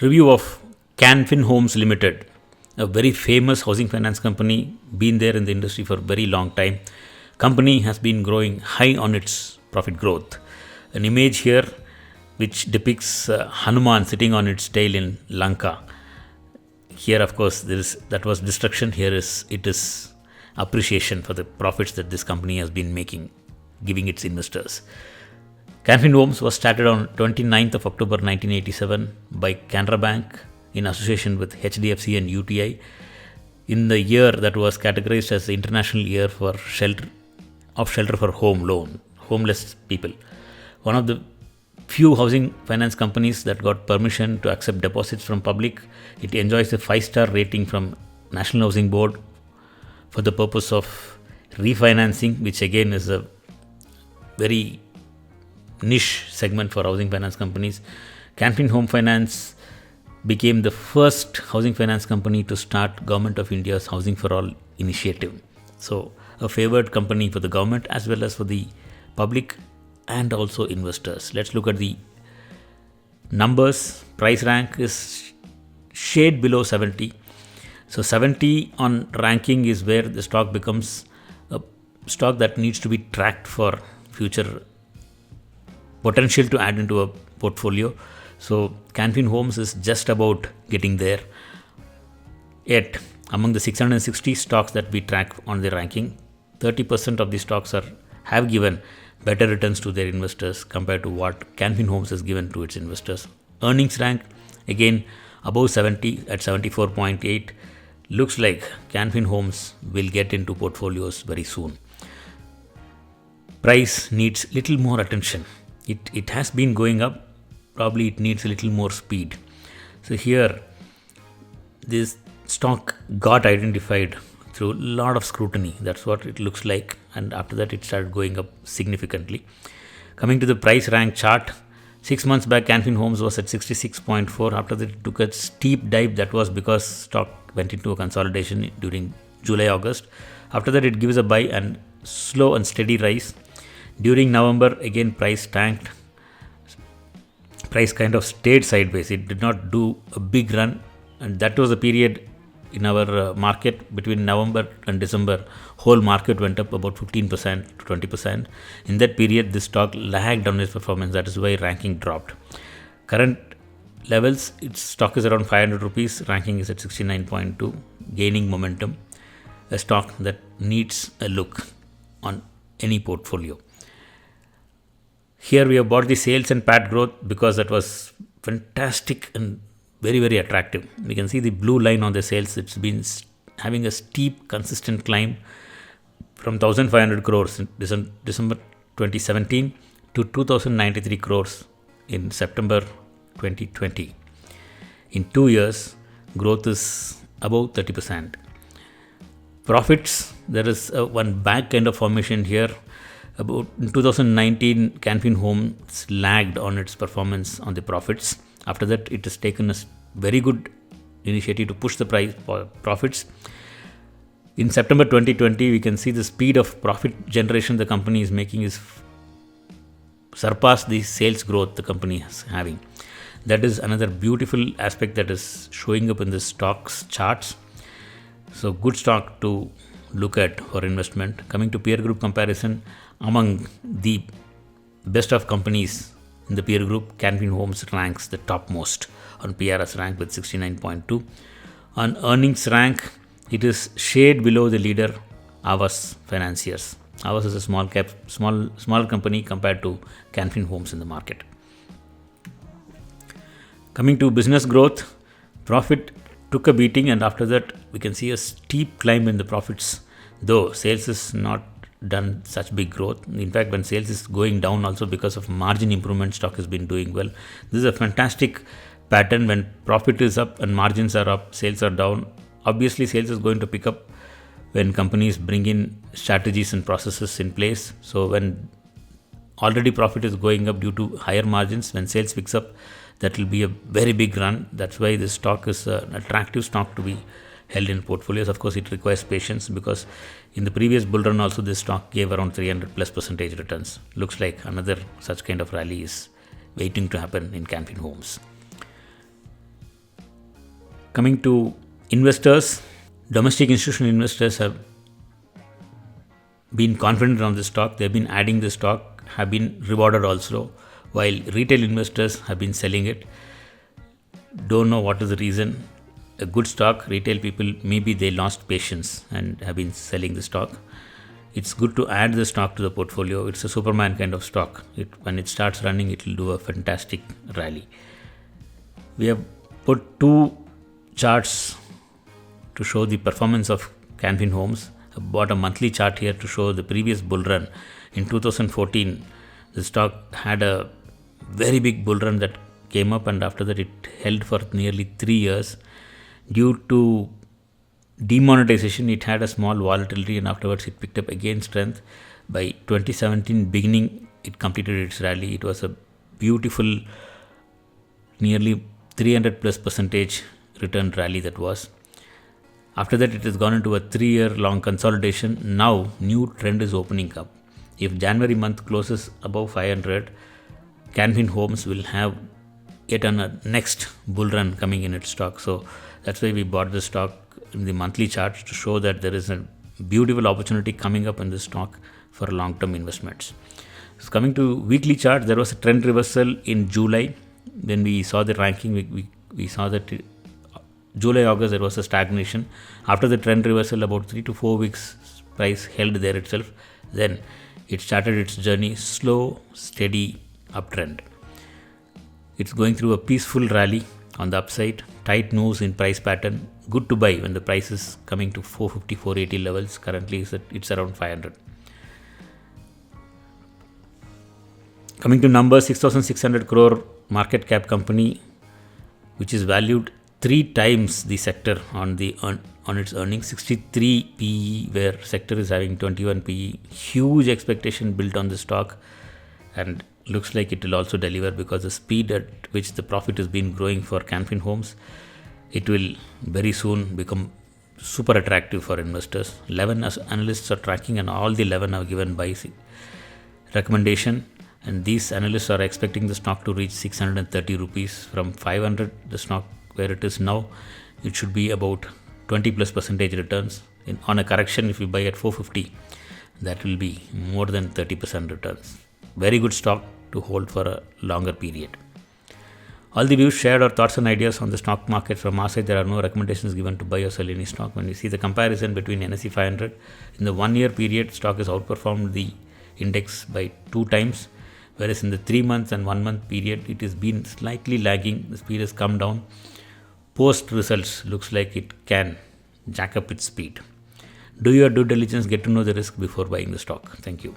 Review of Canfin Homes Limited, a very famous housing finance company, been there in the industry for a very long time. Company has been growing high on its profit growth. An image here which depicts Hanuman sitting on its tail in Lanka. Here, of course, that was destruction. Here it is appreciation for the profits that this company has been making, giving its investors. Canfin Homes was started on 29th of October 1987 by Canara Bank in association with HDFC and UTI in the year that was categorized as the International Year for Shelter for homeless people. One of the few housing finance companies that got permission to accept deposits from public. It enjoys a 5-star rating from National Housing Board for the purpose of refinancing, which again is a very niche segment for housing finance companies. Canfin Home Finance became the first housing finance company to start Government of India's Housing for All initiative. So a favored company for the government as well as for the public and also investors. Let's look at the numbers. Price rank is shade below 70. So 70 on ranking is where the stock becomes a stock that needs to be tracked for future potential to add into a portfolio. So Canfin Homes is just about getting there. Yet among the 660 stocks that we track on the ranking, 30% of the stocks have given better returns to their investors compared to what Canfin Homes has given to its investors. Earnings rank again above 70 at 74.8. Looks like Canfin Homes will get into portfolios very soon. Price needs little more attention. It has been going up. Probably it needs a little more speed. So here this stock got identified through a lot of scrutiny. That's what it looks like. And after that, it started going up significantly. Coming to the price rank chart, 6 months back, Canfin Homes was at 66.4. After that, it took a steep dive. That was because stock went into a consolidation during July, August. After that, it gives a buy and slow and steady rise. During November, again, price tanked. Price kind of stayed sideways. It did not do a big run. And that was the period in our market between November and December. Whole market went up about 15% to 20%. In that period, this stock lagged on its performance. That is why ranking dropped. Current levels, its stock is around 500 rupees. Ranking is at 69.2, gaining momentum. A stock that needs a look on any portfolio. Here we have bought the sales and PAT growth because that was fantastic and very, very attractive. We can see the blue line on the sales. It's been having a steep, consistent climb from 1,500 crores in December 2017 to 2,093 crores in September 2020. In 2 years, growth is above 30%. Profits, there is one bag kind of formation here. About in 2019, Canfin Homes lagged on its performance on the profits. After that, it has taken a very good initiative to push the profits. In September 2020, we can see the speed of profit generation the company is making is surpassed the sales growth the company is having. That is another beautiful aspect that is showing up in the stocks charts. So good stock to look at for investment. Coming to peer group comparison, among the best of companies in the peer group, Canfin Homes ranks the topmost on PRS rank with 69.2. On earnings rank, it is shade below the leader, Aavas Financiers. Aavas is a small company compared to Canfin Homes in the market. Coming to business growth, profit took a beating, and after that, we can see a steep climb in the profits, though sales is not done such big growth. In fact, when sales is going down also because of margin improvement, stock has been doing well. This is a fantastic pattern. When profit is up and margins are up, sales are down. Obviously, sales is going to pick up when companies bring in strategies and processes in place. So when already profit is going up due to higher margins, when sales picks up, that will be a very big run. That's why this stock is an attractive stock to be held in portfolios. Of course, it requires patience because in the previous bull run also this stock gave around 300+% returns. Looks like another such kind of rally is waiting to happen in Canfin Homes. Coming to investors, domestic institutional investors have been confident on the stock. They've been adding the stock, have been rewarded also, while retail investors have been selling it. Don't know what is the reason. A good stock, retail people, maybe they lost patience and have been selling the stock. It's good to add the stock to the portfolio. It's a Superman kind of stock. When it starts running, it will do a fantastic rally. We have put two charts to show the performance of Can Fin Homes. I bought a monthly chart here to show the previous bull run. In 2014, the stock had a very big bull run that came up, and after that it held for nearly 3 years. Due to demonetization, it had a small volatility, and afterwards it picked up again strength. By 2017 beginning, it completed its rally. It was a beautiful, nearly 300 plus percentage return rally that was. After that, it has gone into a 3-year long consolidation. Now, new trend is opening up. If January month closes above 500, Can Fin Homes will have yet a next bull run coming in its stock. So that's why we bought the stock in the monthly charts to show that there is a beautiful opportunity coming up in this stock for long-term investments. So coming to weekly chart, there was a trend reversal in July. Then we saw the ranking. We saw that July, August, there was a stagnation. After the trend reversal, about 3 to 4 weeks, price held there itself. Then it started its journey, slow, steady uptrend. It's going through a peaceful rally on the upside, tight moves in price pattern. Good to buy when the price is coming to 450, 480 levels. Currently, it's around 500. Coming to numbers, 6,600 crore market cap company, which is valued 3 times the sector on its earnings. 63 PE, where sector is having 21 PE. Huge expectation built on the stock, and looks like it will also deliver, because the speed at which the profit has been growing for Can Fin Homes, it will very soon become super attractive for investors. 11 analysts are tracking, and all the 11 have given buy recommendation, and these analysts are expecting the stock to reach 630 rupees from 500. The stock where it is now, it should be about 20 plus percentage returns. On a correction, if you buy at 450, that will be more than 30% returns. Very good stock to hold for a longer period. All the views shared are thoughts and ideas on the stock market from our side. There are no recommendations given to buy or sell any stock. When we see the comparison between NSE 500, in the 1 year period, stock has outperformed the index by 2 times, whereas in the 3 months and 1 month period, it has been slightly lagging. The speed has come down. Post results looks like it can jack up its speed. Do your due diligence, get to know the risk before buying the stock. Thank you.